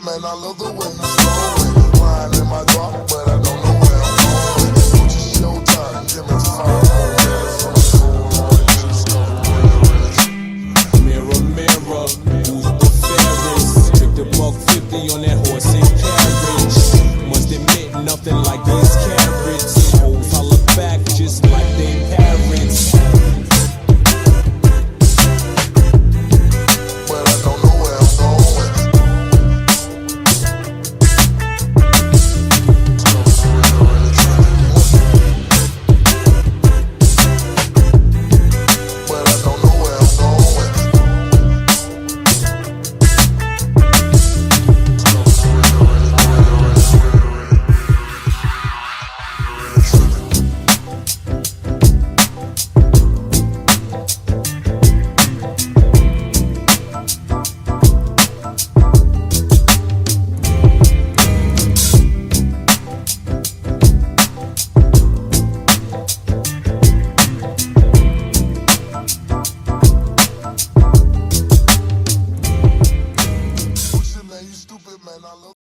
Man, I love the way you slow it. Lying in my drop, but I don't know where I'm going. Put your showtime, give me 5 more minutes. Mirror, mirror, who's the fairest? Took the $1.50 on that horse and carriage. Must admit, nothing like these carrots. Hoes holler back just like they parents. But I don't know where I'm going. Man, I love